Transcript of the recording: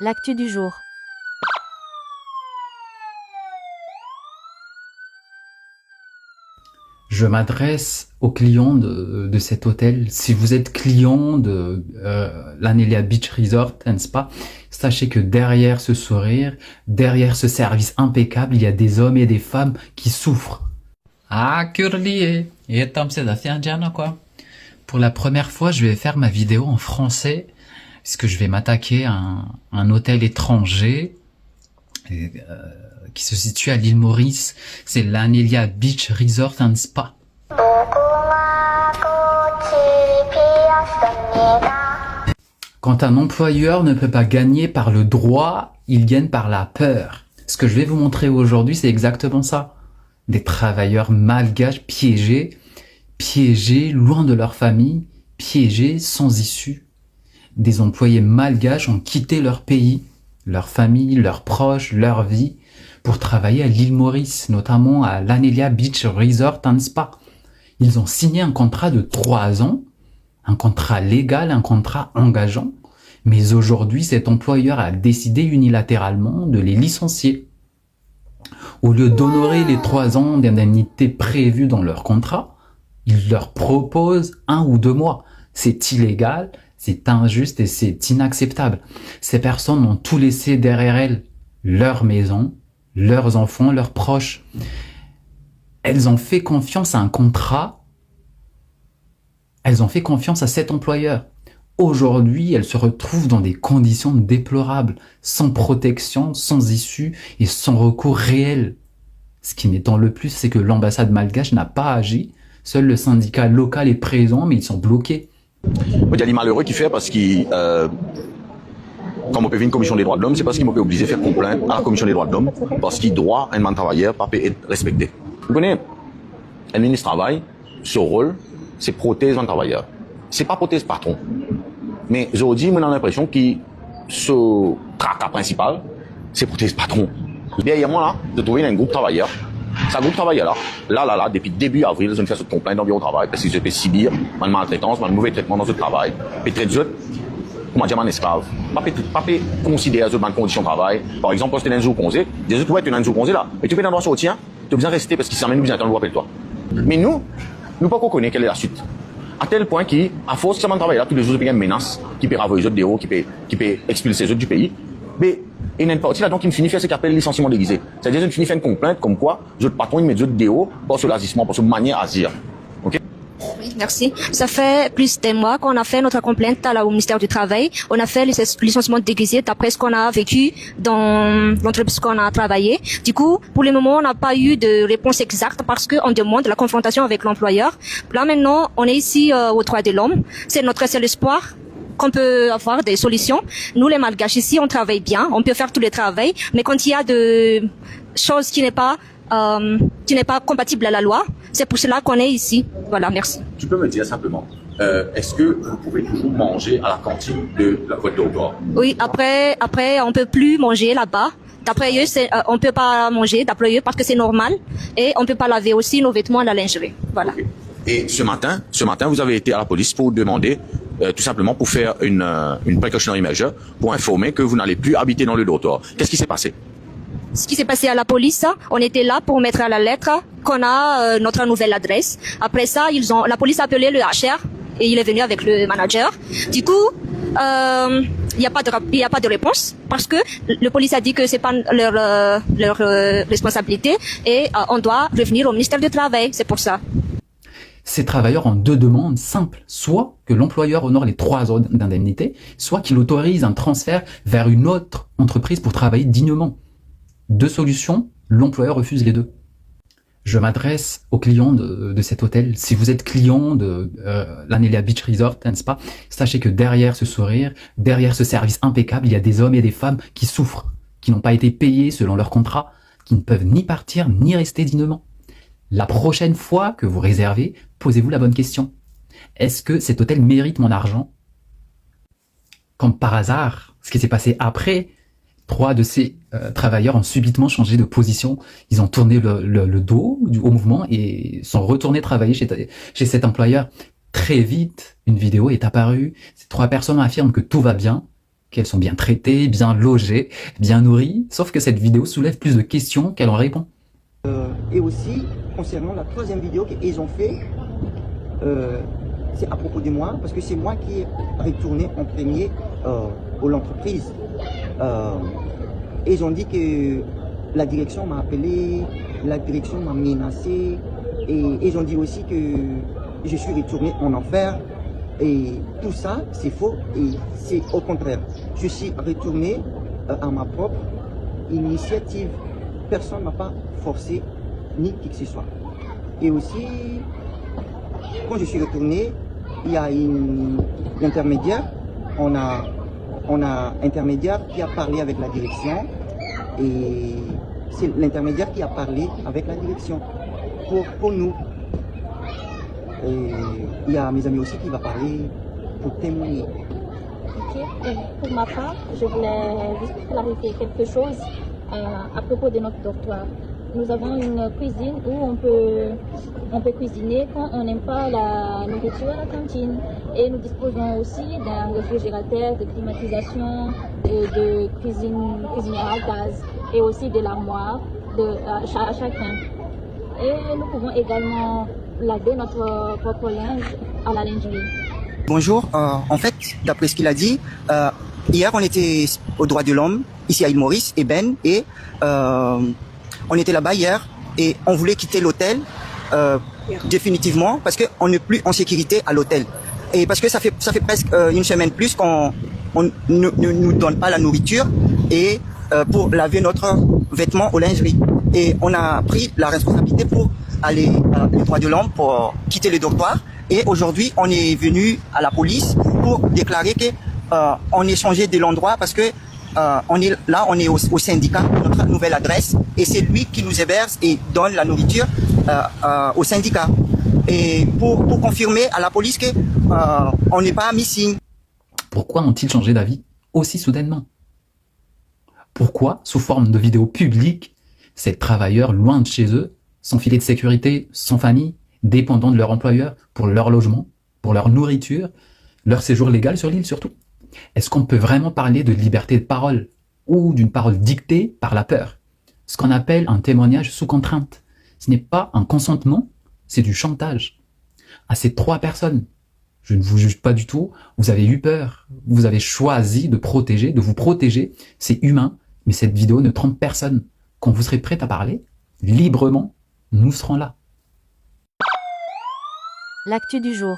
L'actu du jour. Je m'adresse aux clients de cet hôtel. Si vous êtes client de l'Anelia Beach Resort and Spa, sachez que derrière ce sourire, derrière ce service impeccable, il y a des hommes et des femmes qui souffrent. Ah, curly, et Tom, c'est quoi. Pour la première fois, je vais faire ma vidéo en français, puisque je vais m'attaquer à un hôtel étranger qui se situe à l'île Maurice. C'est l'Anelia Beach Resort and Spa. Quand un employeur ne peut pas gagner par le droit, il gagne par la peur. Ce que je vais vous montrer aujourd'hui, c'est exactement ça. Des travailleurs malgaches piégés loin de leur famille, piégés sans issue. Des employés malgaches ont quitté leur pays, leur famille, leurs proches, leur vie, pour travailler à l'île Maurice, notamment à l'Anelia Beach Resort and Spa. Ils ont signé un contrat de 3 ans, un contrat légal, un contrat engageant, mais aujourd'hui cet employeur a décidé unilatéralement de les licencier. Au lieu d'honorer les 3 ans d'indemnité prévus dans leur contrat, il leur propose 1 ou 2 mois. C'est illégal, c'est injuste et c'est inacceptable. Ces personnes ont tout laissé derrière elles, leur maison, leurs enfants, leurs proches. Elles ont fait confiance à un contrat, elles ont fait confiance à cet employeur. Aujourd'hui, elles se retrouvent dans des conditions déplorables, sans protection, sans issue et sans recours réel. Ce qui m'étonne le plus, c'est que l'ambassade malgache n'a pas agi. Seul le syndicat local est présent, mais ils sont bloqués. Il y a des malheureux qui fait parce qu'ils, comme on peut venir une commission des droits de l'homme, c'est parce qu'ils m'ont obligé de faire complainte à la commission des droits de l'homme parce qu'il doit un man travailleur pas être respecté. Vous connaissez, un ministre travail, son rôle, c'est protéger un travailleur. C'est pas protéger patron. Mais aujourd'hui, on a l'impression que ce tracas principal, c'est protéger patron. Derrière moi, là, de trouver un groupe travailleur. Ce groupe travailleur là, depuis début avril, ils ont fait cette complainte d'environ au travail parce qu'ils ont fait subir une maltraitance, un mauvais traitement dans ce travail. Puis traiter eux, comment dire, un esclave. Pas considérer eux dans conditions de travail. Par exemple, quand tu es dans un jour congé, des autres, ouais, tu es dans un jour congé là, et tu fais un droit sortir, tu as besoin de rester parce qu'ils s'amènent besoin d'attendre, rappelle-toi. Mais nous pas qu'on connaît quelle est la suite. À tel point qu'à force que ça travaille là, tous les jours, il y a une menace qui peut avoir les autres des hauts, qui peut expulser les autres du pays. Mais il y a une partie là donc qui finit faire ce qu'on appelle licenciement déguisé. C'est-à-dire qu'il finit faire une complainte comme quoi les autres patrons ils mettent les autres des hauts pour ce l'agissement, pour ce manière à agir. Ok? Oui, merci. Ça fait plus d'un mois qu'on a fait notre complainte au ministère du Travail. On a fait le licenciement déguisé d'après ce qu'on a vécu dans l'entreprise qu'on a travaillé. Du coup, pour le moment, on n'a pas eu de réponse exacte parce qu'on demande la confrontation avec l'employeur. Là, maintenant, on est ici au droit de l'homme. C'est notre seul espoir qu'on peut avoir des solutions. Nous, les Malgaches ici, on travaille bien. On peut faire tout le travail. Mais quand il y a de choses qui n'est pas compatible à la loi. C'est pour cela qu'on est ici. Voilà, merci. Tu peux me dire simplement, est-ce que vous pouvez toujours manger à la cantine de votre dortoir? Oui, après, on peut plus manger là-bas. D'après eux, on peut pas manger, d'après eux, parce que c'est normal. Et on peut pas laver aussi nos vêtements à la lingerie. Voilà. Okay. Et ce matin, vous avez été à la police pour demander, tout simplement pour faire une precautionary measure, pour informer que vous n'allez plus habiter dans le dortoir. Qu'est-ce qui s'est passé? Ce qui s'est passé à la police, on était là pour mettre à la lettre qu'on a notre nouvelle adresse. Après ça, la police a appelé le HR et il est venu avec le manager. Du coup, il n'y a pas de réponse parce que le police a dit que c'est pas leur responsabilité et on doit revenir au ministère du Travail. C'est pour ça. Ces travailleurs ont 2 demandes simples, soit que l'employeur honore les 3 ans d'indemnité, soit qu'il autorise un transfert vers une autre entreprise pour travailler dignement. 2 solutions, l'employeur refuse les 2. Je m'adresse aux clients de cet hôtel. Si vous êtes client de l'Anelia Beach Resort and Spa, sachez que derrière ce sourire, derrière ce service impeccable, il y a des hommes et des femmes qui souffrent, qui n'ont pas été payés selon leur contrat, qui ne peuvent ni partir ni rester dignement. La prochaine fois que vous réservez, posez-vous la bonne question. Est-ce que cet hôtel mérite mon argent? Comme par hasard, ce qui s'est passé après, 3 de ces travailleurs ont subitement changé de position. Ils ont tourné le dos au mouvement et sont retournés travailler chez cet employeur. Très vite, une vidéo est apparue. Ces 3 personnes affirment que tout va bien. qu'elles sont bien traitées, bien logées, bien nourries, sauf que cette vidéo soulève plus de questions qu'elle en répond. Et aussi, concernant la troisième vidéo qu'ils ont fait, c'est à propos de moi, parce que c'est moi qui ai retourné en premier à l'entreprise. Ils ont dit que la direction m'a appelé, la direction m'a menacé, et ils ont dit aussi que je suis retourné en enfer. Et tout ça, c'est faux et c'est au contraire. Je suis retourné à ma propre initiative. Personne ne m'a pas forcé, ni qui que ce soit. Et aussi, quand je suis retourné, il y a une intermédiaire. On a un intermédiaire qui a parlé avec la direction. Et c'est l'intermédiaire qui a parlé avec la direction pour nous. Et il y a mes amis aussi qui vont parler pour témoigner. Ok. Et pour ma part, je voulais juste clarifier quelque chose à propos de notre dortoir. Nous avons une cuisine où on peut cuisiner quand on n'aime pas la nourriture à la cantine. Et nous disposons aussi d'un réfrigérateur, de climatisation, de cuisinière à gaz et aussi de l'armoire à chacun. Et nous pouvons également laver notre propre linge à la lingerie. Bonjour, en fait, d'après ce qu'il a dit, hier on était aux droits de l'homme, ici à Île Maurice et Ben, et on était là-bas hier et on voulait quitter l'hôtel définitivement parce qu'on n'est plus en sécurité à l'hôtel. Et parce que ça fait presque une semaine plus qu'on ne nous donne pas la nourriture et pour laver notre vêtement aux lingeries. Et on a pris la responsabilité pour aller aux droits de l'homme pour quitter le dortoir. Et aujourd'hui, on est venu à la police pour déclarer que on est changé de l'endroit parce que on est au syndicat, notre nouvelle adresse, et c'est lui qui nous héberge et donne la nourriture au syndicat. Et pour confirmer à la police que on n'est pas missing. Pourquoi ont-ils changé d'avis aussi soudainement? Pourquoi, sous forme de vidéos publiques, ces travailleurs loin de chez eux, sans filet de sécurité, sans famille, dépendants de leur employeur pour leur logement, pour leur nourriture, leur séjour légal sur l'île surtout? Est-ce qu'on peut vraiment parler de liberté de parole ou d'une parole dictée par la peur? Ce qu'on appelle un témoignage sous contrainte. Ce n'est pas un consentement, c'est du chantage. À ces 3 personnes, je ne vous juge pas du tout, vous avez eu peur, vous avez choisi de vous protéger, c'est humain, mais cette vidéo ne trompe personne. Quand vous serez prêt à parler, librement, nous serons là. L'actu du jour.